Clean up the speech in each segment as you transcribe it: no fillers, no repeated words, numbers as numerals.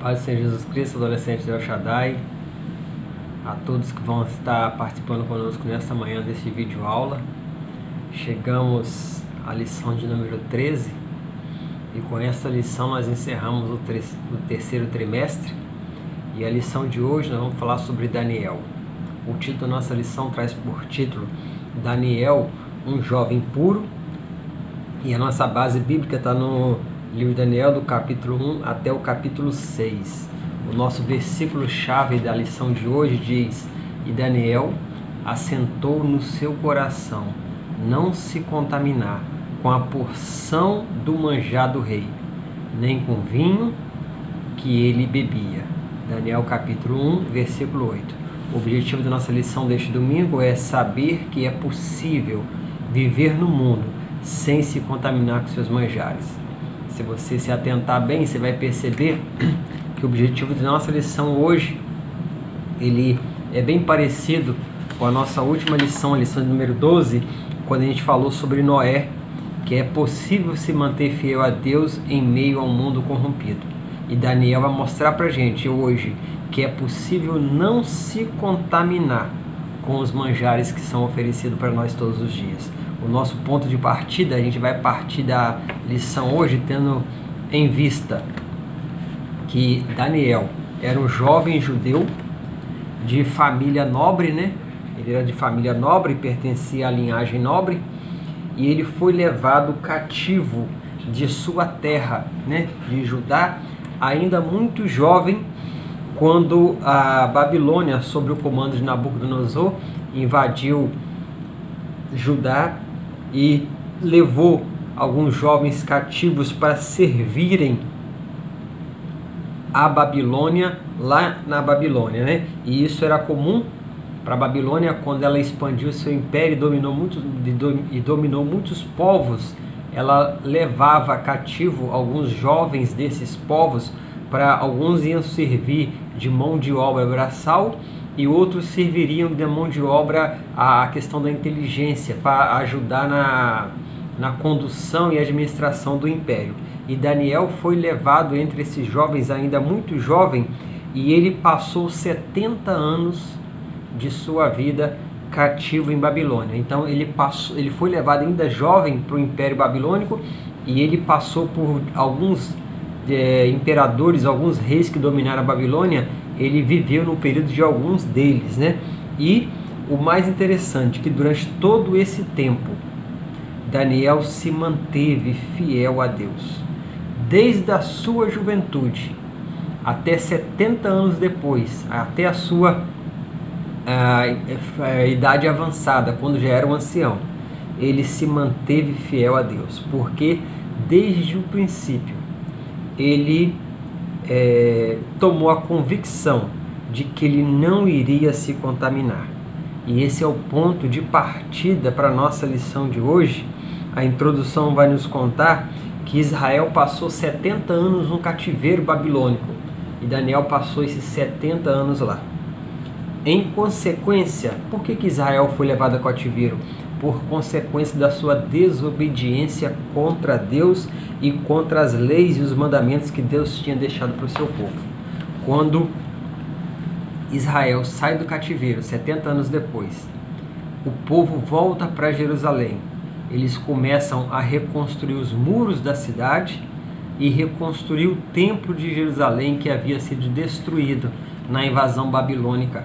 Paz do Senhor Jesus Cristo, adolescente de El Shaddai, a todos que vão estar participando conosco nesta manhã deste vídeo aula. Chegamos à lição de número 13 e com esta lição nós encerramos o terceiro trimestre, e a lição de hoje nós vamos falar sobre Daniel. O título da nossa lição traz por título Daniel, um jovem puro, e a nossa base bíblica está no livro de Daniel, do capítulo 1 até o capítulo 6. O nosso versículo-chave da lição de hoje diz: E Daniel assentou no seu coração não se contaminar com a porção do manjar do rei, nem com vinho que ele bebia. Daniel capítulo 1, versículo 8. O objetivo da nossa lição deste domingo é saber que é possível viver no mundo sem se contaminar com seus manjares. Se você se atentar bem, você vai perceber que o objetivo da nossa lição hoje, ele é bem parecido com a nossa última lição, a lição número 12, quando a gente falou sobre Noé, que é possível se manter fiel a Deus em meio a um mundo corrompido. E Daniel vai mostrar pra gente hoje que é possível não se contaminar com os manjares que são oferecidos para nós todos os dias. O nosso ponto de partida, a gente vai partir da lição hoje tendo em vista que Daniel era um jovem judeu de família nobre, né? Ele era de família nobre, pertencia à linhagem nobre, e ele foi levado cativo de sua terra, né? De Judá, ainda muito jovem, quando a Babilônia, sob o comando de Nabucodonosor, invadiu Judá e levou alguns jovens cativos para servirem a Babilônia, lá na Babilônia, né? E isso era comum para a Babilônia quando ela expandiu seu império e dominou muitos povos. Ela levava cativo alguns jovens desses povos, para alguns iam servir de mão de obra braçal e outros serviriam de mão de obra a questão da inteligência, para ajudar na condução e administração do império. E Daniel foi levado entre esses jovens, ainda muito jovem, e ele passou 70 anos de sua vida cativo em Babilônia. Então ele foi levado ainda jovem para o Império Babilônico, e ele passou por alguns imperadores, alguns reis que dominaram a Babilônia. Ele viveu no período de alguns deles, né? E o mais interessante é que durante todo esse tempo Daniel se manteve fiel a Deus, desde a sua juventude até 70 anos depois, até a sua idade avançada, quando já era um ancião. Ele se manteve fiel a Deus, porque desde o princípio ele tomou a convicção de que ele não iria se contaminar. E esse é o ponto de partida para a nossa lição de hoje. A introdução vai nos contar que Israel passou 70 anos no cativeiro babilônico, e Daniel passou esses 70 anos lá. Em consequência, por que Israel foi levado a cativeiro? Por consequência da sua desobediência contra Deus e contra as leis e os mandamentos que Deus tinha deixado para o seu povo. Quando Israel sai do cativeiro, 70 anos depois, o povo volta para Jerusalém. Eles começam a reconstruir os muros da cidade e reconstruir o templo de Jerusalém, que havia sido destruído na invasão babilônica.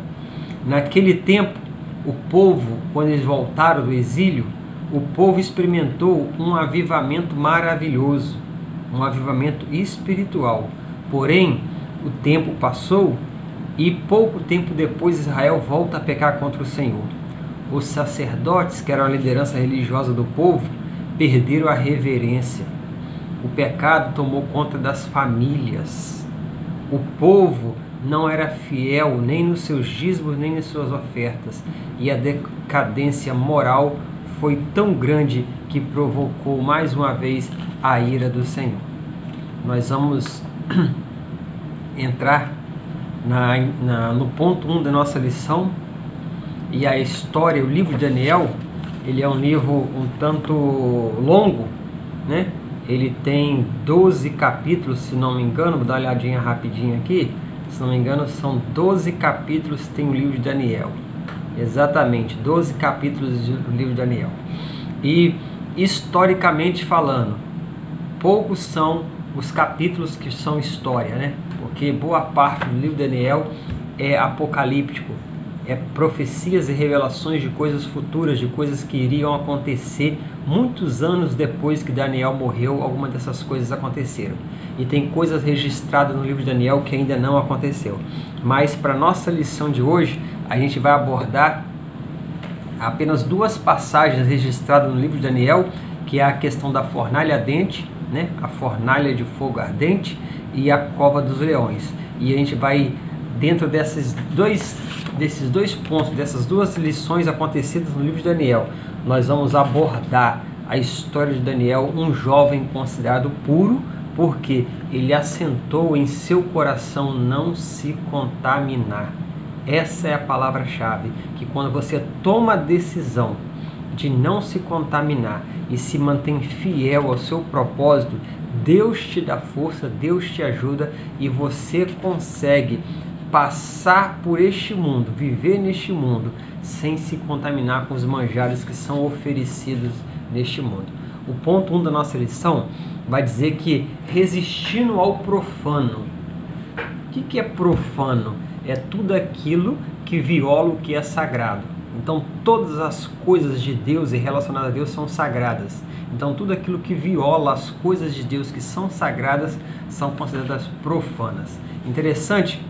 Naquele tempo, o povo, quando eles voltaram do exílio, o povo experimentou um avivamento maravilhoso, um avivamento espiritual. Porém, o tempo passou e pouco tempo depois Israel volta a pecar contra o Senhor. Os sacerdotes, que eram a liderança religiosa do povo, perderam a reverência. O pecado tomou conta das famílias. O povo não era fiel nem nos seus dízimos, nem nas suas ofertas. E a decadência moral foi tão grande que provocou mais uma vez a ira do Senhor. Nós vamos entrar no ponto 1 da nossa lição. E a história, o livro de Daniel, ele é um livro um tanto longo, né? ele tem 12 capítulos, se não me engano, vou dar uma olhadinha rapidinho aqui, se não me engano são 12 capítulos que tem o livro de Daniel, exatamente, 12 capítulos do livro de Daniel, e historicamente falando, poucos são os capítulos que são história, né? Porque boa parte do livro de Daniel é apocalíptico, é profecias e revelações de coisas futuras, de coisas que iriam acontecer muitos anos depois que Daniel morreu. Algumas dessas coisas aconteceram e tem coisas registradas no livro de Daniel que ainda não aconteceu. Mas para nossa lição de hoje a gente vai abordar apenas duas passagens registradas no livro de Daniel, que é a questão da fornalha ardente, né? A fornalha de fogo ardente e a cova dos leões. E a gente vai, dentro desses dois pontos, dessas duas lições acontecidas no livro de Daniel, nós vamos abordar a história de Daniel, um jovem considerado puro, porque ele assentou em seu coração não se contaminar. Essa é a palavra-chave, que quando você toma a decisão de não se contaminar e se mantém fiel ao seu propósito, Deus te dá força, Deus te ajuda e você consegue passar por este mundo, viver neste mundo, sem se contaminar com os manjares que são oferecidos neste mundo. O ponto 1 da nossa lição vai dizer que resistindo ao profano. O que é profano? É tudo aquilo que viola o que é sagrado. Então todas as coisas de Deus e relacionadas a Deus são sagradas. Então tudo aquilo que viola as coisas de Deus que são sagradas são consideradas profanas. Interessante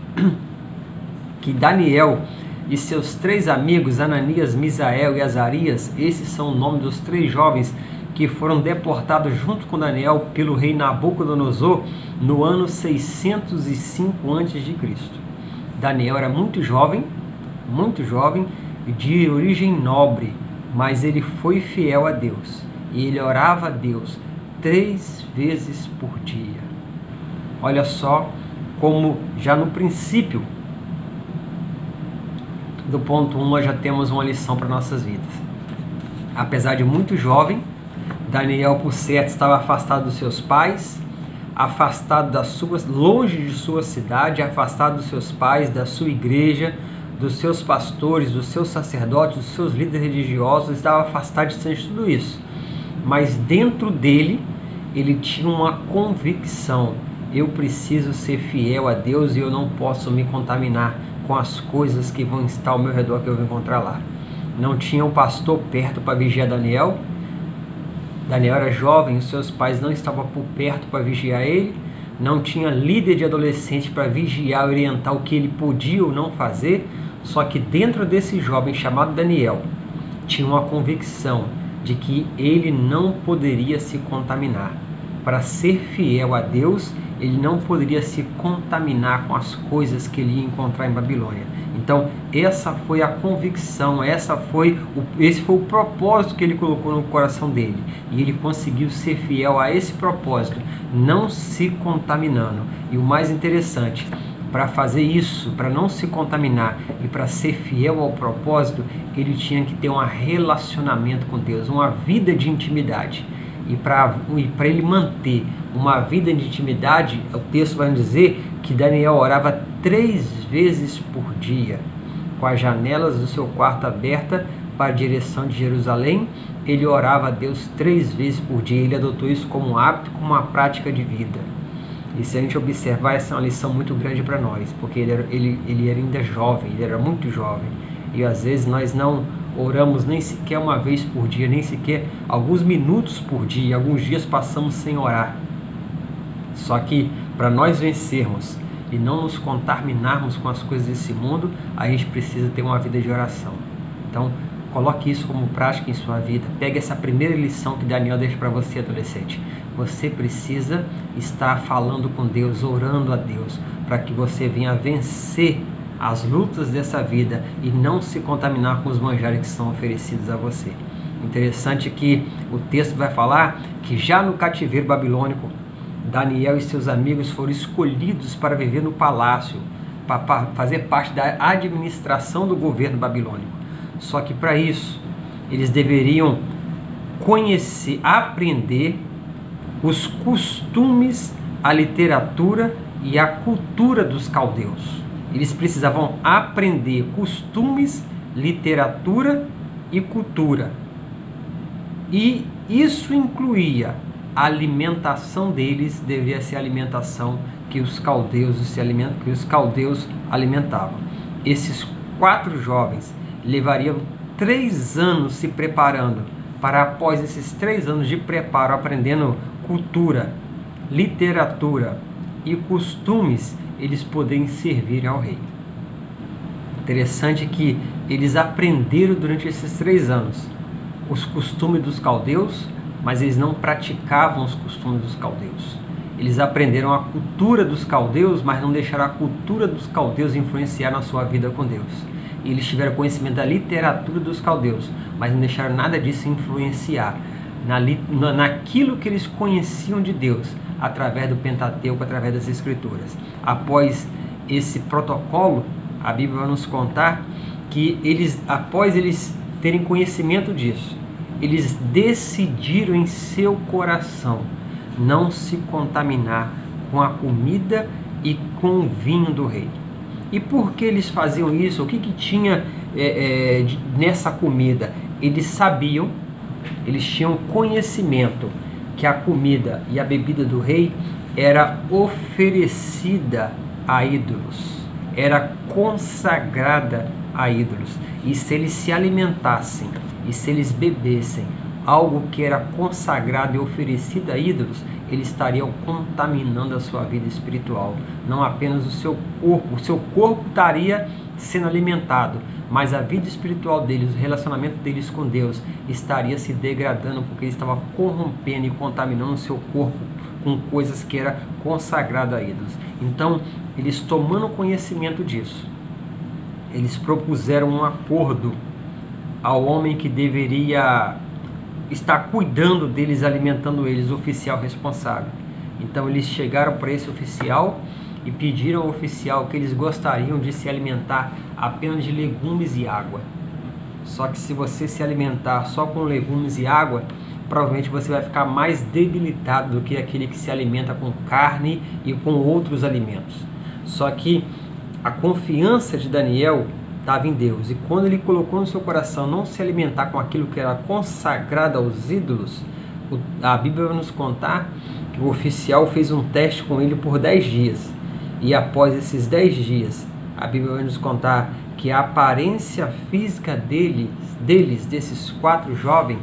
que Daniel e seus 3 amigos, Ananias, Misael e Azarias, esses são o nome dos 3 jovens que foram deportados junto com Daniel pelo rei Nabucodonosor no ano 605 a.C. Daniel era muito jovem, de origem nobre, mas ele foi fiel a Deus e ele orava a Deus 3 vezes por dia. Olha só como já no princípio do ponto 1 nós já temos uma lição para nossas vidas. Apesar de muito jovem, Daniel, por certo, estava afastado dos seus pais, afastado longe de sua cidade, afastado dos seus pais, da sua igreja, dos seus pastores, dos seus sacerdotes, dos seus líderes religiosos, estava afastado de tudo isso. Mas dentro dele, ele tinha uma convicção: eu preciso ser fiel a Deus e eu não posso me contaminar com as coisas que vão estar ao meu redor, que eu vou encontrar lá. Não tinha um pastor perto para vigiar Daniel. Daniel era jovem, os seus pais não estavam por perto para vigiar ele. Não tinha líder de adolescente para vigiar, orientar o que ele podia ou não fazer. Só que dentro desse jovem chamado Daniel, tinha uma convicção de que ele não poderia se contaminar. Para ser fiel a Deus, ele não poderia se contaminar com as coisas que ele ia encontrar em Babilônia. Então, essa foi a convicção, esse foi o propósito que ele colocou no coração dele. E ele conseguiu ser fiel a esse propósito, não se contaminando. E o mais interessante, para fazer isso, para não se contaminar e para ser fiel ao propósito, ele tinha que ter um relacionamento com Deus, uma vida de intimidade. E para ele manter uma vida de intimidade, o texto vai dizer que Daniel orava 3 vezes por dia, com as janelas do seu quarto abertas para a direção de Jerusalém. Ele orava a Deus 3 vezes por dia. Ele adotou isso como um hábito, como uma prática de vida. E se a gente observar, essa é uma lição muito grande para nós, porque ele era ainda jovem, ele era muito jovem. E às vezes nós não oramos nem sequer uma vez por dia, nem sequer alguns minutos por dia, alguns dias passamos sem orar. Só que para nós vencermos e não nos contaminarmos com as coisas desse mundo, a gente precisa ter uma vida de oração. Então, coloque isso como prática em sua vida. Pegue essa primeira lição que Daniel deixa para você, adolescente. Você precisa estar falando com Deus, orando a Deus, para que você venha vencer as lutas dessa vida e não se contaminar com os manjares que são oferecidos a você. Interessante que o texto vai falar que já no cativeiro babilônico, Daniel e seus amigos foram escolhidos para viver no palácio, para fazer parte da administração do governo babilônico. Só que para isso, eles deveriam conhecer, aprender os costumes, a literatura e a cultura dos caldeus. Eles precisavam aprender costumes, literatura e cultura. E isso incluía a alimentação deles, deveria ser a alimentação que os caldeus alimentavam. Esses 4 jovens levariam 3 anos se preparando para, após esses 3 anos de preparo, aprendendo cultura, literatura e costumes, eles poderem servir ao rei. Interessante que eles aprenderam durante esses 3 anos os costumes dos caldeus, mas eles não praticavam os costumes dos caldeus. Eles aprenderam a cultura dos caldeus, mas não deixaram a cultura dos caldeus influenciar na sua vida com Deus. E eles tiveram conhecimento da literatura dos caldeus, mas não deixaram nada disso influenciar naquilo que eles conheciam de Deus, através do Pentateuco, através das Escrituras. Após esse protocolo, a Bíblia vai nos contar que após eles terem conhecimento disso, eles decidiram em seu coração não se contaminar com a comida e com o vinho do rei. E por que eles faziam isso? O que tinha nessa comida? Eles sabiam, eles tinham conhecimento que a comida e a bebida do rei era oferecida a ídolos, era consagrada a ídolos. E se eles se alimentassem e se eles bebessem algo que era consagrado e oferecido a ídolos, eles estariam contaminando a sua vida espiritual. Não apenas o seu corpo estaria sendo alimentado, mas a vida espiritual deles, o relacionamento deles com Deus estaria se degradando, porque eles estavam corrompendo e contaminando o seu corpo com coisas que era consagrado a ídolos. Então, eles, tomando conhecimento disso, eles propuseram um acordo ao homem que deveria estar cuidando deles, alimentando eles, o oficial responsável. Então eles chegaram para esse oficial e pediram ao oficial que eles gostariam de se alimentar apenas de legumes e água. Só que se você se alimentar só com legumes e água, provavelmente você vai ficar mais debilitado do que aquele que se alimenta com carne e com outros alimentos. Só que a confiança de Daniel estava em Deus, e quando ele colocou no seu coração não se alimentar com aquilo que era consagrado aos ídolos, a Bíblia vai nos contar que o oficial fez um teste com ele por 10 dias, e após esses 10 dias, a Bíblia vai nos contar que a aparência física desses 4 jovens,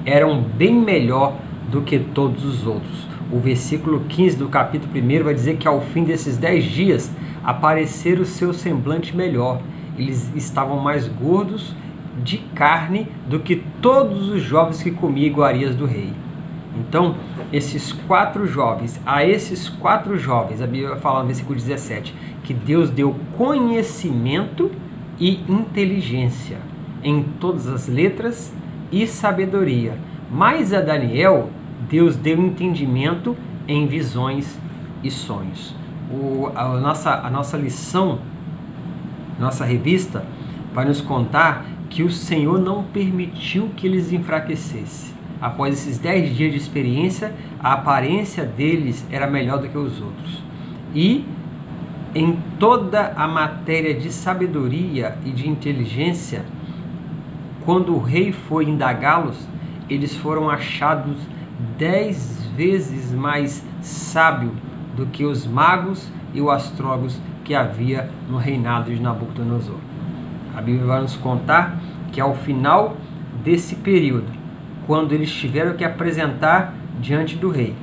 eram bem melhor do que todos os outros. O versículo 15 do capítulo 1 vai dizer que ao fim desses 10 dias, apareceram o seu semblante melhor. Eles estavam mais gordos de carne do que todos os jovens que comiam iguarias do rei. Então, a esses 4 jovens, a Bíblia fala no versículo 17, que Deus deu conhecimento e inteligência em todas as letras e sabedoria. Mas a Daniel, Deus deu entendimento em visões e sonhos. A nossa lição, nossa revista, vai nos contar que o Senhor não permitiu que eles enfraquecessem. Após esses 10 dias de experiência, a aparência deles era melhor do que os outros. E em toda a matéria de sabedoria e de inteligência, quando o rei foi indagá-los, eles foram achados 10 vezes mais sábios do que os magos e os astrólogos que havia no reinado de Nabucodonosor. A Bíblia vai nos contar que ao final desse período, quando eles tiveram que apresentar diante do rei,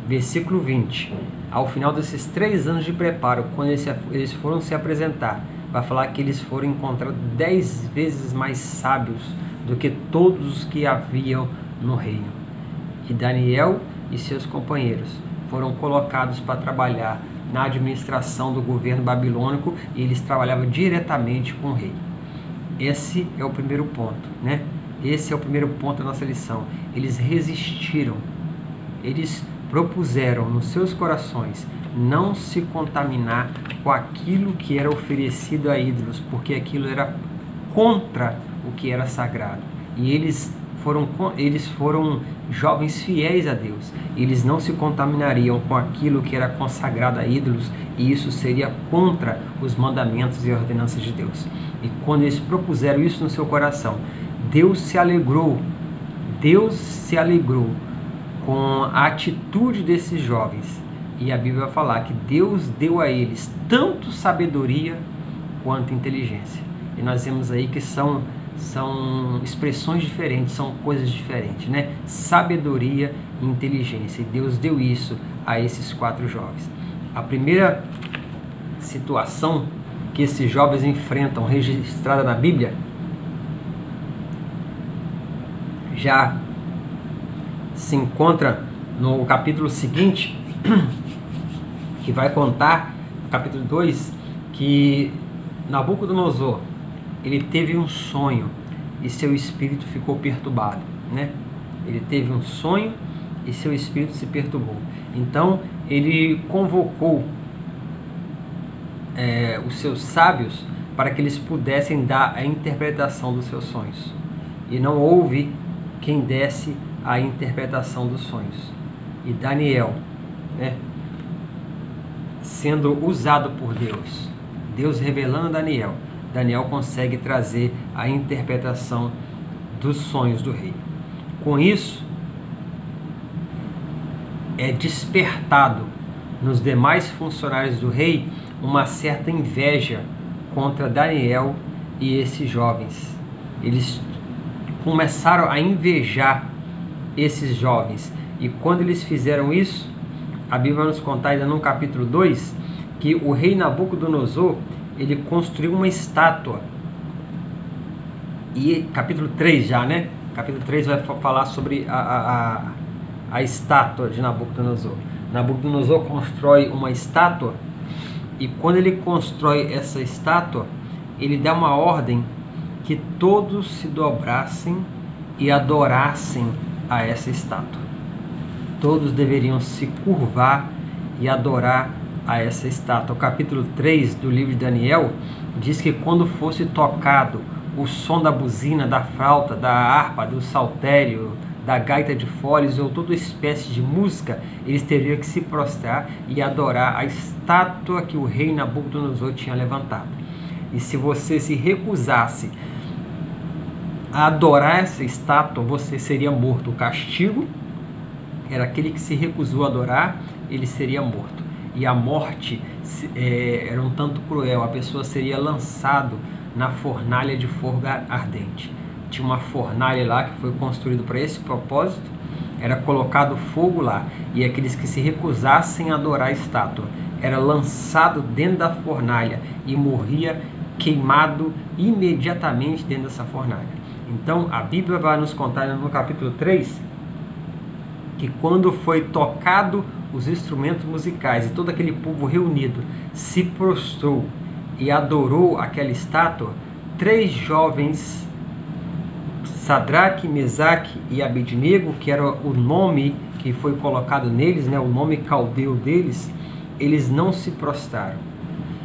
versículo 20, ao final desses 3 anos de preparo, quando eles foram se apresentar, vai falar que eles foram encontrados 10 vezes mais sábios do que todos os que haviam no reino. E Daniel e seus companheiros foram colocados para trabalhar na administração do governo babilônico, e eles trabalhavam diretamente com o rei. Esse é o primeiro ponto, Esse é o primeiro ponto da nossa lição. Eles resistiram, eles propuseram nos seus corações não se contaminar com aquilo que era oferecido a ídolos, porque aquilo era contra o que era sagrado. E eles eles foram jovens fiéis a Deus. Eles não se contaminariam com aquilo que era consagrado a ídolos, e isso seria contra os mandamentos e ordenanças de Deus. E quando eles propuseram isso no seu coração, Deus se alegrou com a atitude desses jovens. E a Bíblia vai falar que Deus deu a eles tanto sabedoria quanto inteligência. E nós vemos aí que são expressões diferentes, são coisas diferentes, né? Sabedoria e inteligência. E Deus deu isso a esses 4 jovens. A primeira situação que esses jovens enfrentam, registrada na Bíblia, já se encontra no capítulo seguinte, que vai contar, no capítulo 2, que Nabucodonosor, ele teve um sonho e seu espírito ficou perturbado, né? Ele teve um sonho e seu espírito se perturbou. Então ele convocou os seus sábios para que eles pudessem dar a interpretação dos seus sonhos. E não houve quem desse a interpretação dos sonhos. E Daniel, né, sendo usado por Deus, Deus revelando a Daniel, Daniel consegue trazer a interpretação dos sonhos do rei. Com isso, é despertado nos demais funcionários do rei uma certa inveja contra Daniel e esses jovens. Eles começaram a invejar esses jovens. E quando eles fizeram isso, a Bíblia vai nos contar ainda no capítulo 2, que o rei Nabucodonosor, ele construiu uma estátua. E capítulo 3 já, né? Capítulo 3 vai falar sobre a estátua de Nabucodonosor. Nabucodonosor constrói uma estátua, e quando ele constrói essa estátua, ele dá uma ordem que todos se dobrassem e adorassem a essa estátua. Todos deveriam se curvar e adorar a essa estátua. O capítulo 3 do livro de Daniel diz que quando fosse tocado o som da buzina, da flauta, da harpa, do saltério, da gaita de foles ou toda espécie de música, eles teriam que se prostrar e adorar a estátua que o rei Nabucodonosor tinha levantado. E se você se recusasse a adorar essa estátua, você seria morto. O castigo era aquele que se recusou a adorar, ele seria morto. E a morte era um tanto cruel, a pessoa seria lançado na fornalha de fogo ardente. Tinha uma fornalha lá que foi construída para esse propósito, era colocado fogo lá, e aqueles que se recusassem a adorar a estátua era lançado dentro da fornalha e morria queimado imediatamente dentro dessa fornalha. Então a Bíblia vai nos contar no capítulo 3 que quando foi tocado os instrumentos musicais e todo aquele povo reunido se prostrou e adorou aquela estátua, 3 jovens, Sadraque, Mesaque e Abednego, que era o nome que foi colocado neles, né, o nome caldeu deles, eles não se prostraram.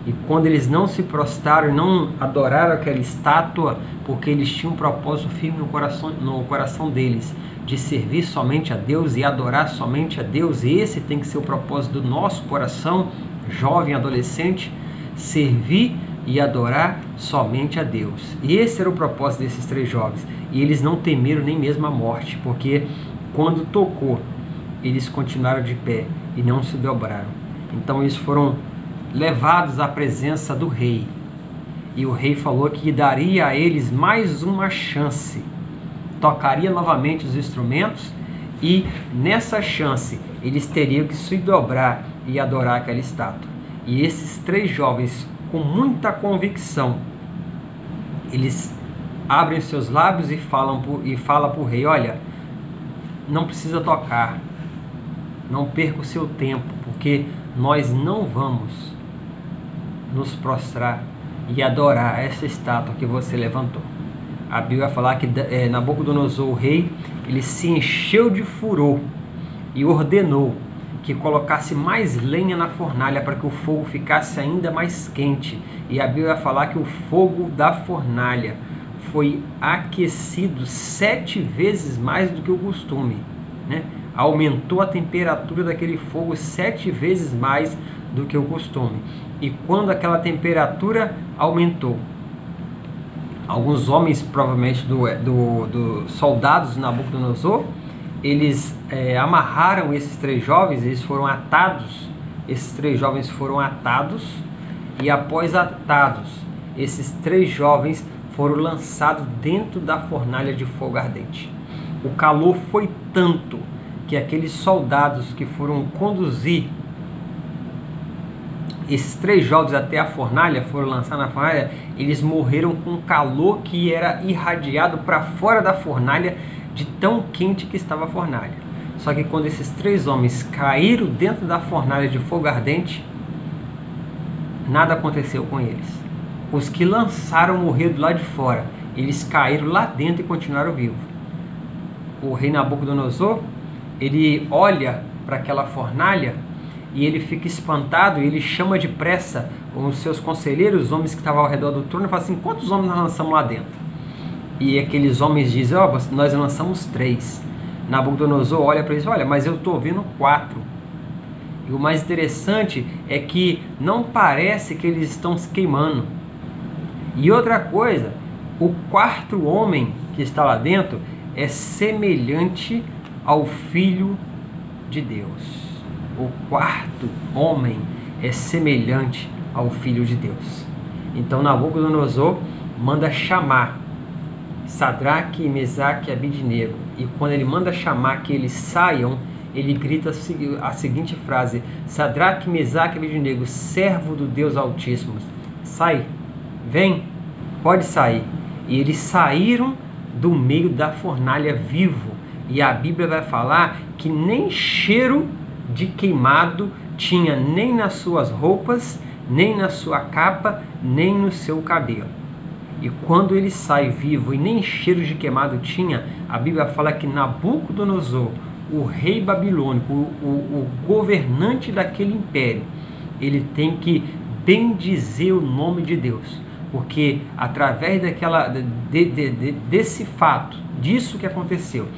E quando eles não se prostraram, não adoraram aquela estátua, porque eles tinham um propósito firme no coração deles, de servir somente a Deus e adorar somente a Deus. E esse tem que ser o propósito do nosso coração, jovem, adolescente, servir e adorar somente a Deus. E esse era o propósito desses 3 jovens. E eles não temeram nem mesmo a morte, porque quando tocou, eles continuaram de pé e não se dobraram. Então eles foram levados à presença do rei. E o rei falou que daria a eles mais uma chance. Tocaria novamente os instrumentos e nessa chance eles teriam que se dobrar e adorar aquela estátua. E esses 3 jovens, com muita convicção, eles abrem seus lábios e falam para o rei: olha, não precisa tocar, não perca o seu tempo, porque nós não vamos nos prostrar e adorar essa estátua que você levantou. A Bíblia vai falar que Nabucodonosor, o rei, ele se encheu de furor e ordenou que colocasse mais lenha na fornalha para que o fogo ficasse ainda mais quente. E a Bíblia vai falar que o fogo da fornalha foi aquecido 7 vezes mais do que o costume, né? Aumentou a temperatura daquele fogo 7 vezes mais do que o costume. E quando aquela temperatura aumentou, alguns homens, provavelmente do soldados de Nabucodonosor, eles amarraram esses 3 jovens, eles foram atados, esses 3 jovens foram atados, e após atados, esses 3 jovens foram lançados dentro da fornalha de fogo ardente. O calor foi tanto que aqueles soldados que foram conduzir esses 3 jovens até a fornalha, foram lançados na fornalha, eles morreram com calor que era irradiado para fora da fornalha, de tão quente que estava a fornalha. Só que quando esses 3 homens caíram dentro da fornalha de fogo ardente, nada aconteceu com eles. Os que lançaram morreram do lado de fora, eles caíram lá dentro e continuaram vivos. O rei Nabucodonosor, ele olha para aquela fornalha e ele fica espantado, e ele chama depressa os seus conselheiros, os homens que estavam ao redor do trono, e fala assim: quantos homens nós lançamos lá dentro? E aqueles homens dizem: nós lançamos 3. Nabucodonosor olha para eles: olha, mas eu estou vendo 4. E o mais interessante é que não parece que eles estão se queimando. E outra coisa, o 4º homem que está lá dentro é semelhante ao Filho de Deus. O 4º homem é semelhante ao Filho de Deus. Então Nabucodonosor manda chamar Sadraque, Mesaque e Abidnego. E quando ele manda chamar que eles saiam, ele grita a seguinte frase: Sadraque, Mesaque e Abidnego, servo do Deus Altíssimo, sai, vem, pode sair. E eles saíram do meio da fornalha vivo. E a Bíblia vai falar que nem cheiro de queimado tinha nem nas suas roupas, nem na sua capa, nem no seu cabelo. E quando ele sai vivo e nem cheiro de queimado tinha, a Bíblia fala que Nabucodonosor, o rei babilônico, o governante daquele império, ele tem que bendizer o nome de Deus, porque através desse fato, disso que aconteceu,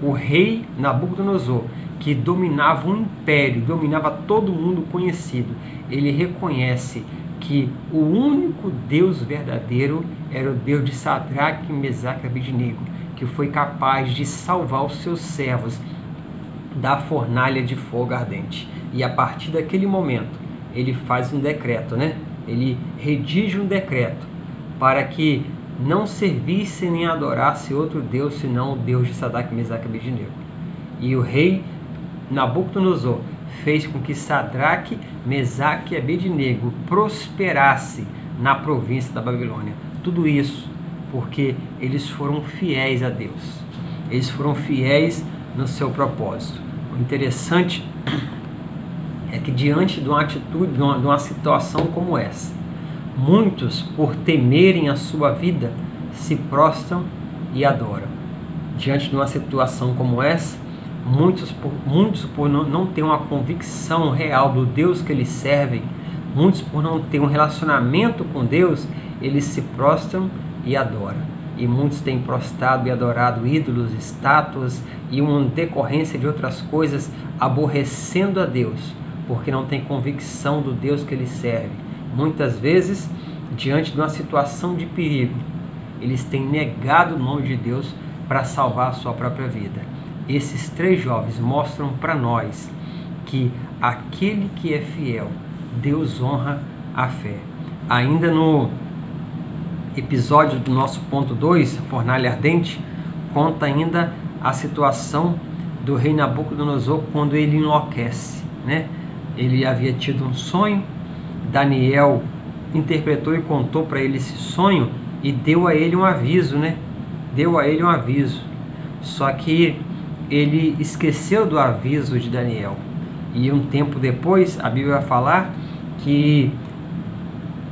o rei Nabucodonosor, que dominava um império, dominava todo mundo conhecido, ele reconhece que o único Deus verdadeiro era o Deus de Sadraque, Mesaque e Abidnego, que foi capaz de salvar os seus servos da fornalha de fogo ardente. E a partir daquele momento, ele faz um decreto, né? Ele redige um decreto para que não servisse nem adorasse outro Deus, senão o Deus de Sadraque, Mesaque e Abidnego. E o rei Nabucodonosor fez com que Sadraque, Mesaque e Abidnego prosperasse na província da Babilônia. Tudo isso porque eles foram fiéis a Deus. Eles foram fiéis no seu propósito. O interessante é que diante de uma atitude, de uma situação como essa, muitos, por temerem a sua vida, se prostram e adoram. Diante de uma situação como essa, muitos por não ter uma convicção real do Deus que eles servem, muitos por não ter um relacionamento com Deus, eles se prostram e adoram. E muitos têm prostrado e adorado ídolos, estátuas e uma decorrência de outras coisas, aborrecendo a Deus, porque não tem convicção do Deus que eles servem. Muitas vezes, diante de uma situação de perigo, eles têm negado o nome de Deus para salvar a sua própria vida. Esses 3 jovens mostram para nós que aquele que é fiel, Deus honra a fé. Ainda no episódio do nosso ponto 2, Fornalha Ardente, conta ainda a situação do rei Nabucodonosor quando ele enlouquece, né? Ele havia tido um sonho, Daniel interpretou e contou para ele esse sonho e deu a ele um aviso, né? Deu a ele um aviso. Só que ele esqueceu do aviso de Daniel. E um tempo depois, a Bíblia vai falar que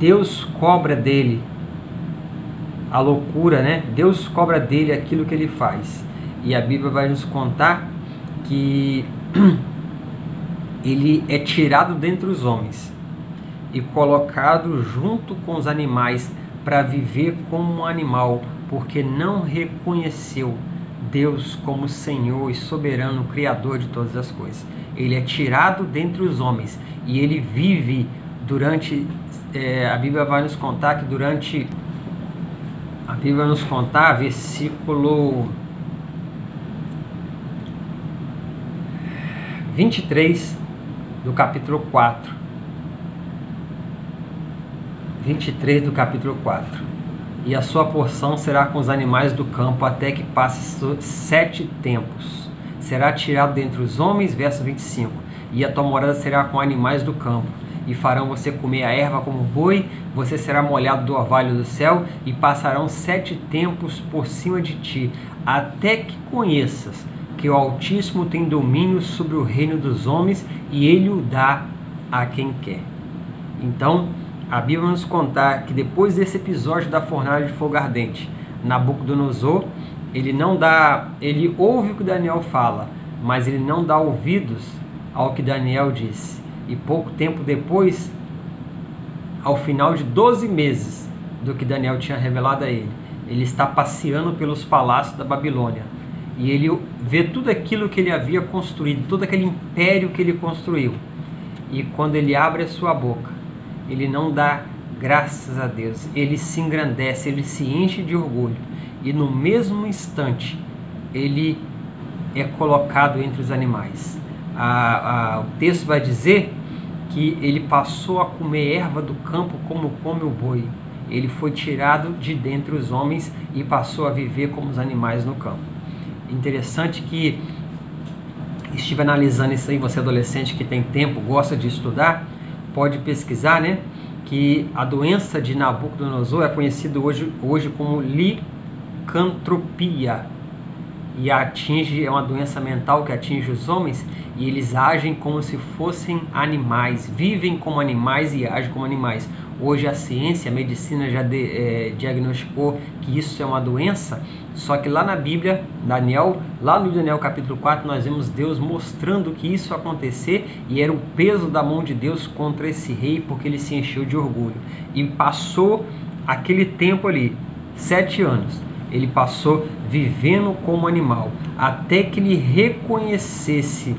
Deus cobra dele a loucura, né? Deus cobra dele aquilo que ele faz. E a Bíblia vai nos contar que ele é tirado dentre os homens e colocado junto com os animais para viver como um animal, porque não reconheceu Deus como Senhor e soberano, Criador de todas as coisas. Ele é tirado dentre os homens e ele vive durante... a Bíblia vai nos contar que durante... A Bíblia vai nos contar, versículo 23 do capítulo 4. 23 do capítulo 4. E a sua porção será com os animais do campo, até que passe 7 tempos. Será tirado dentre os homens, verso 25. E a tua morada será com animais do campo. E farão você comer a erva como boi, você será molhado do orvalho do céu, e passarão 7 tempos por cima de ti, até que conheças que o Altíssimo tem domínio sobre o reino dos homens, e ele o dá a quem quer. Então, a Bíblia vai nos contar que depois desse episódio da fornalha de fogo ardente, Nabucodonosor, ele ouve o que Daniel fala, mas ele não dá ouvidos ao que Daniel disse. E pouco tempo depois, ao final de 12 meses do que Daniel tinha revelado a ele, ele está passeando pelos palácios da Babilônia. E ele vê tudo aquilo que ele havia construído, todo aquele império que ele construiu. E quando ele abre a sua boca, ele não dá graças a Deus, ele se engrandece, ele se enche de orgulho. E no mesmo instante, ele é colocado entre os animais. O texto vai dizer que ele passou a comer erva do campo como come o boi. Ele foi tirado de dentre os homens e passou a viver como os animais no campo. Interessante que estive analisando isso aí, você adolescente que tem tempo, gosta de estudar, pode pesquisar, né? Que a doença de Nabucodonosor é conhecida hoje como licantropia. E é uma doença mental que atinge os homens, e eles agem como se fossem animais, vivem como animais e agem como animais. Hoje a ciência, a medicina já diagnosticou que isso é uma doença, só que lá na Bíblia, lá no Daniel capítulo 4, nós vemos Deus mostrando que isso ia acontecer, e era o peso da mão de Deus contra esse rei, porque ele se encheu de orgulho. E passou aquele tempo ali, 7 anos, ele passou vivendo como animal, até que ele reconhecesse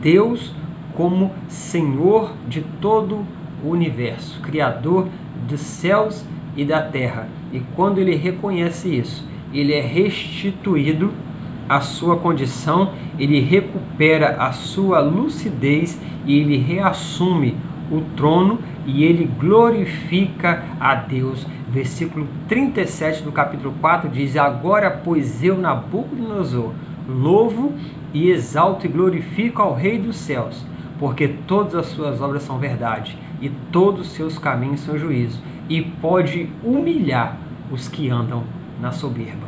Deus como Senhor de todo o universo, Criador dos céus e da terra. E quando ele reconhece isso, ele é restituído à sua condição, ele recupera a sua lucidez e ele reassume o trono e ele glorifica a Deus. Versículo 37 do capítulo 4 diz: agora, pois eu, Nabucodonosor, louvo e exalto e glorifico ao Rei dos céus, porque todas as suas obras são verdade e todos os seus caminhos são juízo, e pode humilhar os que andam na soberba.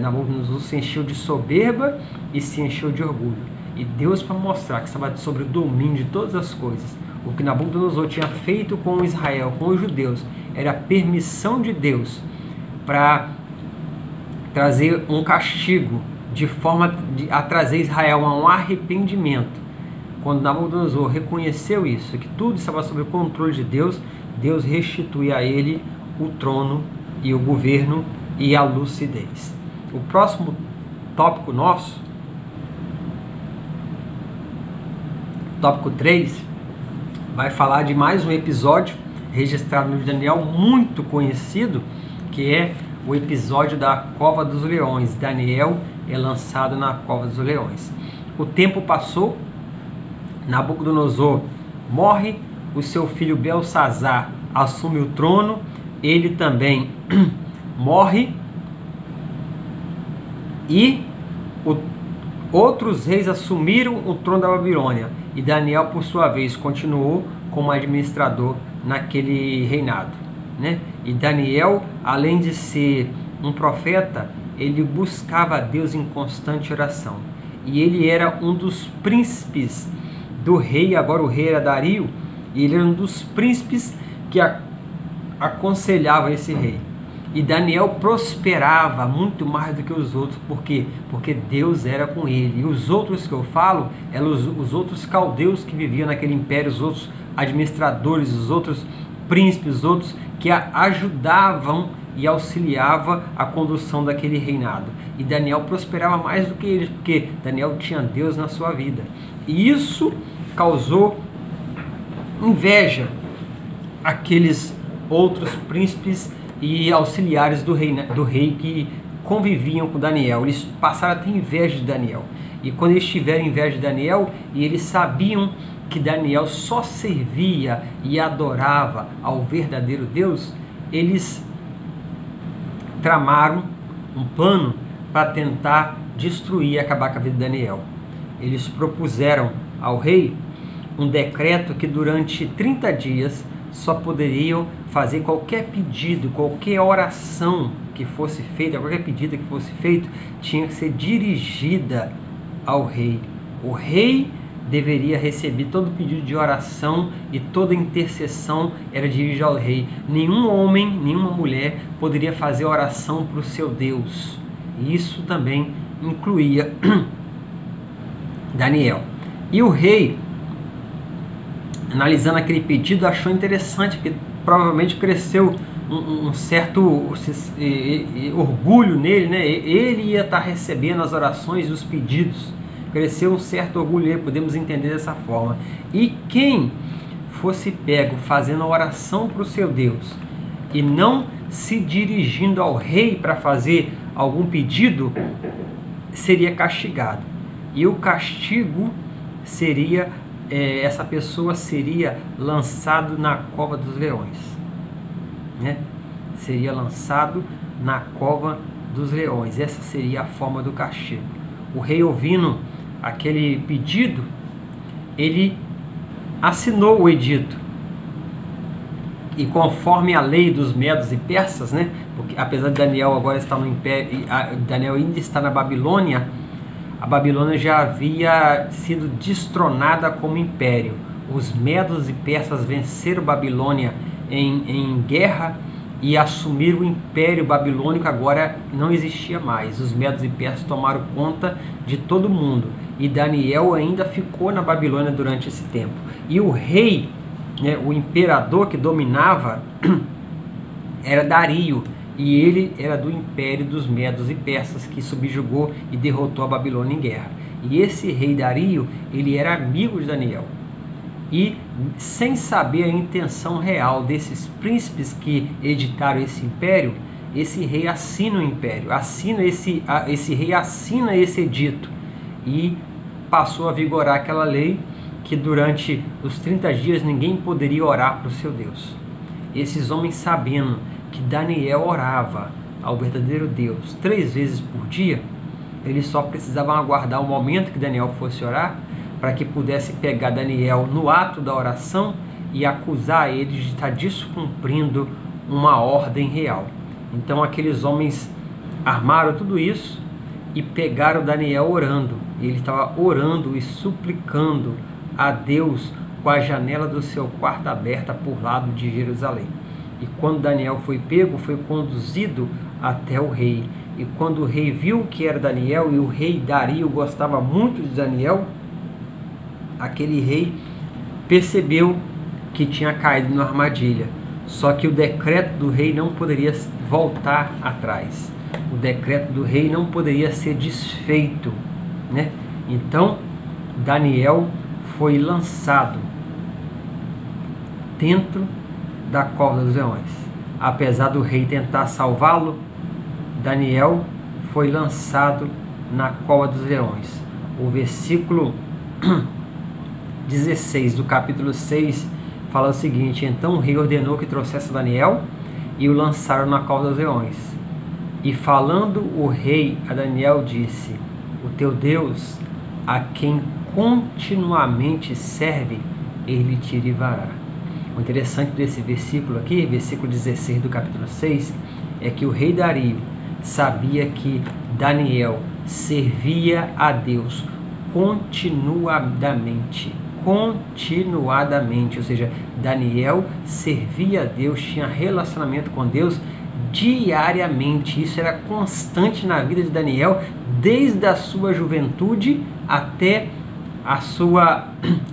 Nabucodonosor se encheu de soberba e se encheu de orgulho. E Deus, para mostrar que estava sobre o domínio de todas as coisas, o que Nabucodonosor tinha feito com Israel, com os judeus, era a permissão de Deus para trazer um castigo, de forma a trazer Israel a um arrependimento. Quando Nabucodonosor reconheceu isso, que tudo estava sob o controle de Deus, Deus restitui a ele o trono e o governo e a lucidez. O próximo tópico nosso, tópico 3, vai falar de mais um episódio registrado no livro de Daniel, muito conhecido, que é o episódio da Cova dos Leões. Daniel é lançado na Cova dos Leões. O tempo passou, Nabucodonosor morre, o seu filho Belsazar assume o trono, ele também morre, e outros reis assumiram o trono da Babilônia, e Daniel, por sua vez, continuou como administrador naquele reinado, né? E Daniel, além de ser um profeta, ele buscava a Deus em constante oração, e ele era um dos príncipes do rei. Agora o rei era Dario, e ele era um dos príncipes que aconselhava esse rei. E Daniel prosperava muito mais do que os outros. Por quê? Porque Deus era com ele. E os outros que eu falo eram os outros caldeus que viviam naquele império, os outros administradores, os outros príncipes, outros que ajudavam e auxiliava a condução daquele reinado. E Daniel prosperava mais do que eles, porque Daniel tinha Deus na sua vida. E isso causou inveja àqueles outros príncipes e auxiliares do rei que conviviam com Daniel. Eles passaram a ter inveja de Daniel. E quando eles tiveram inveja de Daniel, e eles sabiam que Daniel só servia e adorava ao verdadeiro Deus, eles tramaram um plano para tentar destruir e acabar com a vida de Daniel. Eles propuseram ao rei um decreto que durante 30 dias só poderiam fazer qualquer pedido, qualquer oração que fosse feita, qualquer pedido que fosse feito, tinha que ser dirigida ao rei. O rei deveria receber todo pedido de oração e toda intercessão era dirigida ao rei. Nenhum homem, nenhuma mulher poderia fazer oração para o seu Deus. E isso também incluía Daniel. E o rei, analisando aquele pedido, achou interessante, porque provavelmente cresceu um certo orgulho nele, né? Ele ia estar recebendo as orações e os pedidos. Cresceu um certo orgulho nele, podemos entender dessa forma. E quem fosse pego fazendo a oração para o seu Deus e não se dirigindo ao rei para fazer algum pedido, seria castigado. E o castigo seria, essa pessoa seria lançado na cova dos leões, né? Seria lançado na cova dos leões. Essa seria a forma do castigo. O rei, ouvindo aquele pedido, ele assinou o edito. E conforme a lei dos medos e persas, né? Porque apesar de Daniel agora estar no império, Daniel ainda está na Babilônia, a Babilônia já havia sido destronada como império. Os medos e persas venceram Babilônia em guerra e assumiram o império babilônico. Agora não existia mais. Os medos e persas tomaram conta de todo mundo. E Daniel ainda ficou na Babilônia durante esse tempo. E o rei, né, o imperador que dominava, era Dario. E ele era do império dos medos e persas, que subjugou e derrotou a Babilônia em guerra. E esse rei Dario, ele era amigo de Daniel. E sem saber a intenção real desses príncipes que editaram esse império, esse rei assina o império, esse rei assina esse edito e passou a vigorar aquela lei que durante os 30 dias ninguém poderia orar para o seu Deus. Esses homens, sabendo que Daniel orava ao verdadeiro Deus 3 vezes por dia, eles só precisavam aguardar o momento que Daniel fosse orar, para que pudesse pegar Daniel no ato da oração e acusar ele de estar descumprindo uma ordem real. Então aqueles homens armaram tudo isso e pegaram Daniel orando. Ele estava orando e suplicando a Deus com a janela do seu quarto aberta por lado de Jerusalém. E quando Daniel foi pego, foi conduzido até o rei. E quando o rei viu que era Daniel, e o rei Dario gostava muito de Daniel, aquele rei percebeu que tinha caído numa armadilha. Só que o decreto do rei não poderia voltar atrás. O decreto do rei não poderia ser desfeito, né? Então, Daniel foi lançado dentro da cova dos leões. Apesar do rei tentar salvá-lo, Daniel foi lançado na cova dos leões. O versículo 16 do capítulo 6 fala o seguinte: então o rei ordenou que trouxesse Daniel e o lançaram na cova dos leões. E falando o rei a Daniel disse: o teu Deus, a quem continuamente serve, ele te livrará. O interessante desse versículo aqui, versículo 16 do capítulo 6, é que o rei Dario sabia que Daniel servia a Deus continuadamente, ou seja, Daniel servia a Deus, tinha relacionamento com Deus diariamente. Isso era constante na vida de Daniel, desde a sua juventude até a sua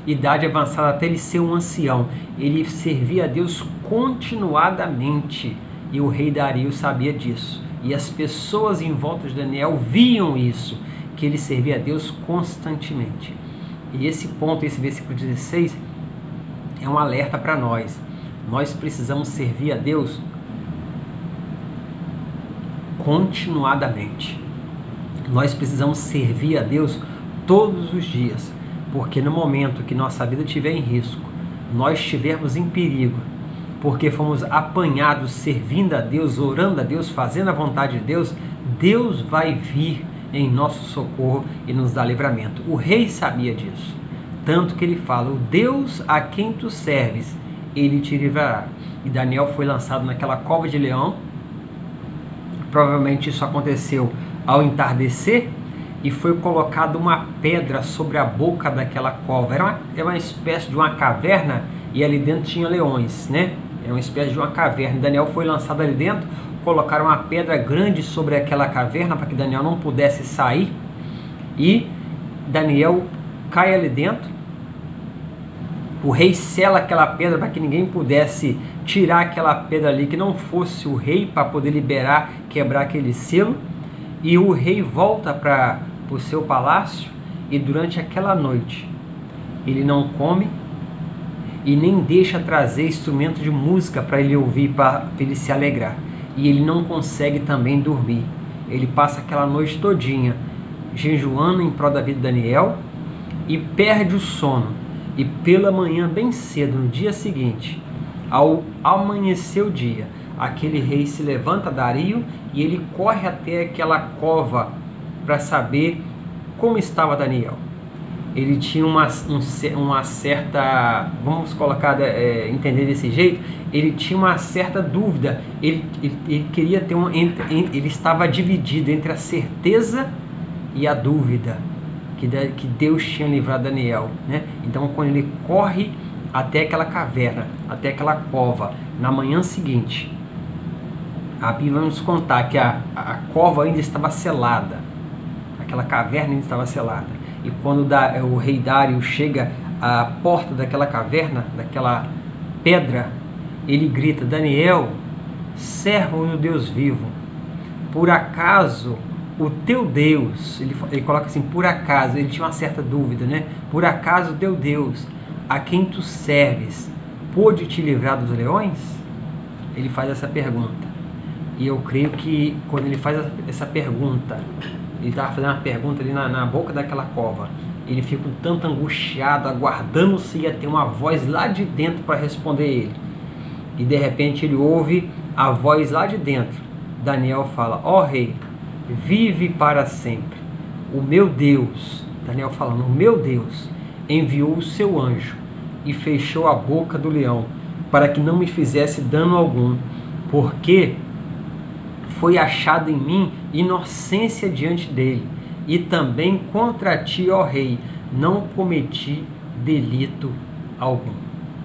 idade avançada, até ele ser um ancião. Ele servia a Deus continuadamente, e o rei Dario sabia disso. E as pessoas em volta de Daniel viam isso, que ele servia a Deus constantemente. E esse ponto, esse versículo 16, é um alerta para nós. Nós precisamos servir a Deus continuadamente. Nós precisamos servir a Deus todos os dias, porque no momento que nossa vida estiver em risco, nós estivermos em perigo, porque fomos apanhados servindo a Deus, orando a Deus, fazendo a vontade de Deus, Deus vai vir em nosso socorro e nos dar livramento. O rei sabia disso, tanto que ele fala: o Deus a quem tu serves, ele te livrará. E Daniel foi lançado naquela cova de leão. Provavelmente isso aconteceu ao entardecer, e foi colocada uma pedra sobre a boca daquela cova. Era uma espécie de uma caverna, e ali dentro tinha leões, né? É uma espécie de uma caverna. Daniel foi lançado ali dentro, colocaram uma pedra grande sobre aquela caverna para que Daniel não pudesse sair, e Daniel cai ali dentro. O rei sela aquela pedra para que ninguém pudesse tirar aquela pedra ali, que não fosse o rei, para poder liberar, quebrar aquele selo. E o rei volta para o seu palácio, e durante aquela noite ele não come e nem deixa trazer instrumento de música para ele ouvir, para ele se alegrar. E ele não consegue também dormir. Ele passa aquela noite todinha jejuando em prol da vida de Daniel, e perde o sono. E pela manhã, bem cedo, no dia seguinte, ao amanhecer o dia, aquele rei se levanta, Dario, e ele corre até aquela cova para saber como estava Daniel. Ele tinha uma certa, vamos colocar, entender desse jeito, ele tinha uma certa dúvida. Ele queria ter ele estava dividido entre a certeza e a dúvida que Deus tinha livrado Daniel, né? Então, quando ele corre até aquela caverna, até aquela cova, na manhã seguinte, a Bíblia vai nos contar que a cova ainda estava selada, aquela caverna ainda estava selada. E quando o rei Dario chega à porta daquela caverna, daquela pedra, ele grita: Daniel, servo do Deus vivo, por acaso o teu Deus, ele coloca assim, por acaso, ele tinha uma certa dúvida, né? Por acaso o teu Deus, a quem tu serves, pôde te livrar dos leões? Ele faz essa pergunta. E eu creio que quando ele faz essa pergunta, ele estava fazendo uma pergunta ali na boca daquela cova, ele fica um tanto angustiado, aguardando se ia ter uma voz lá de dentro para responder ele. E de repente ele ouve a voz lá de dentro. Daniel fala: ó rei, vive para sempre. O meu Deus, Daniel falando, o meu Deus enviou o seu anjo e fechou a boca do leão, para que não me fizesse dano algum, porque foi achado em mim inocência diante dele, e também contra ti, ó rei, não cometi delito algum.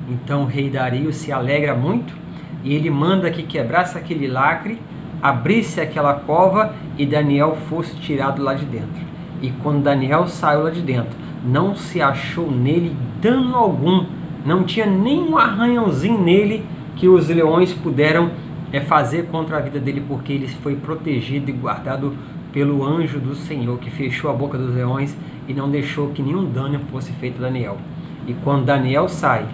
Então o rei Dario se alegra muito, e ele manda que quebrasse aquele lacre, abrisse aquela cova, e Daniel fosse tirado lá de dentro. E quando Daniel saiu lá de dentro, não se achou nele dano algum, não tinha nem um arranhãozinho nele que os leões puderam fazer contra a vida dele, porque ele foi protegido e guardado pelo anjo do Senhor, que fechou a boca dos leões e não deixou que nenhum dano fosse feito a Daniel. E quando Daniel sai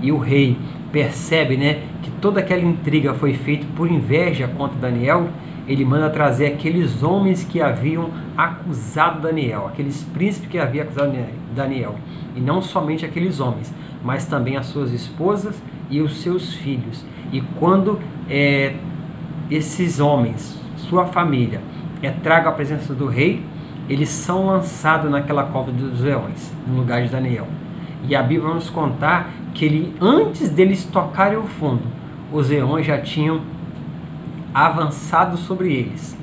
e o rei percebe, né, que toda aquela intriga foi feita por inveja contra Daniel, ele manda trazer aqueles homens que haviam acusado Daniel, aqueles príncipes que haviam acusado Daniel, e não somente aqueles homens, mas também as suas esposas e os seus filhos. E quando esses homens, sua família, tragam a presença do rei, eles são lançados naquela cova dos leões, no lugar de Daniel. E a Bíblia vai nos contar que antes deles tocarem o fundo, os leões já tinham avançado sobre eles,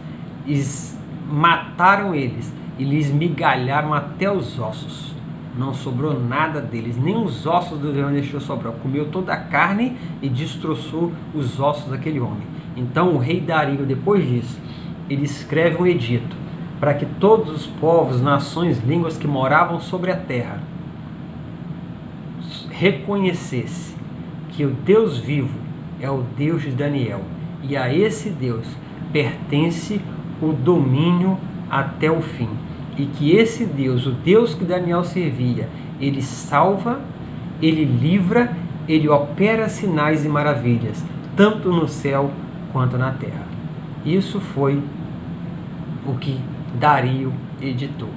mataram eles e lhes migalharam até os ossos. Não sobrou nada deles, nem os ossos do leão deixou sobrar. Comeu toda a carne e destroçou os ossos daquele homem. Então o rei Dario, depois disso, ele escreve um edito para que todos os povos, nações, línguas que moravam sobre a terra reconhecesse que o Deus vivo é o Deus de Daniel, e a esse Deus pertence o domínio até o fim, e que esse Deus, o Deus que Daniel servia, ele salva, ele livra, ele opera sinais e maravilhas, tanto no céu quanto na terra. Isso foi o que Dario editou.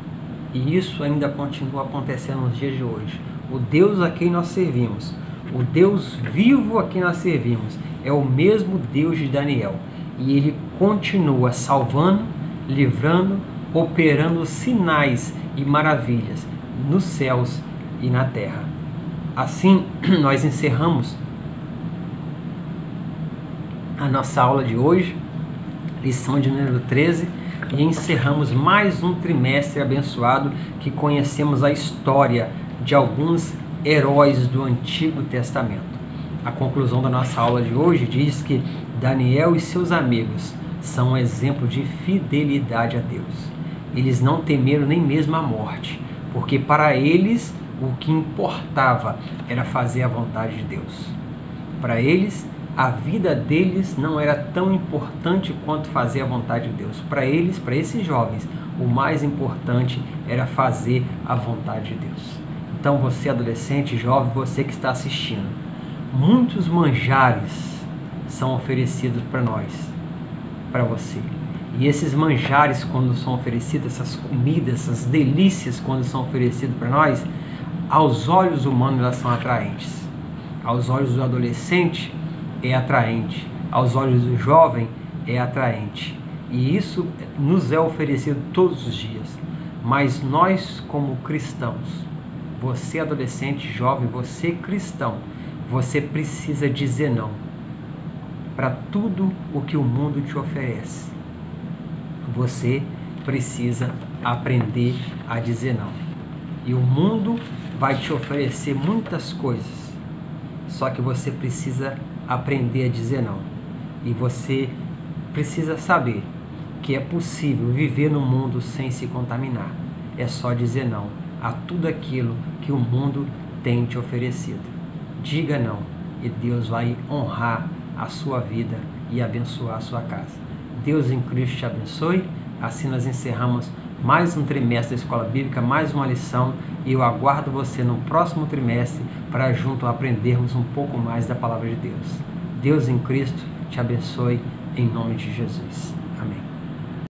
E isso ainda continua acontecendo nos dias de hoje. O Deus a quem nós servimos, o Deus vivo a quem nós servimos, é o mesmo Deus de Daniel. E ele continua salvando, livrando, operando sinais e maravilhas nos céus e na terra. Assim, nós encerramos a nossa aula de hoje, lição de número 13, e encerramos mais um trimestre abençoado que conhecemos a história de alguns heróis do Antigo Testamento. A conclusão da nossa aula de hoje diz que Daniel e seus amigos são um exemplo de fidelidade a Deus. Eles não temeram nem mesmo a morte, porque para eles o que importava era fazer a vontade de Deus. Para eles, a vida deles não era tão importante quanto fazer a vontade de Deus. Para eles, para esses jovens, o mais importante era fazer a vontade de Deus. Então você adolescente, jovem, você que está assistindo, muitos manjares são oferecidos para nós, para você. E esses manjares, quando são oferecidos, essas comidas, essas delícias, quando são oferecidas para nós, aos olhos humanos elas são atraentes. Aos olhos do adolescente é atraente, aos olhos do jovem é atraente. E isso nos é oferecido todos os dias. Mas nós, como cristãos, você adolescente, jovem, você cristão, você precisa dizer não para tudo o que o mundo te oferece. Você precisa aprender a dizer não. E o mundo vai te oferecer muitas coisas, só que você precisa aprender a dizer não. E você precisa saber que é possível viver no mundo sem se contaminar. É só dizer não a tudo aquilo que o mundo tem te oferecido. Diga não e Deus vai honrar a sua vida e abençoar a sua casa. Deus em Cristo te abençoe. Assim nós encerramos mais um trimestre da Escola Bíblica, mais uma lição, e eu aguardo você no próximo trimestre para junto aprendermos um pouco mais da Palavra de Deus. Deus em Cristo te abençoe em nome de Jesus.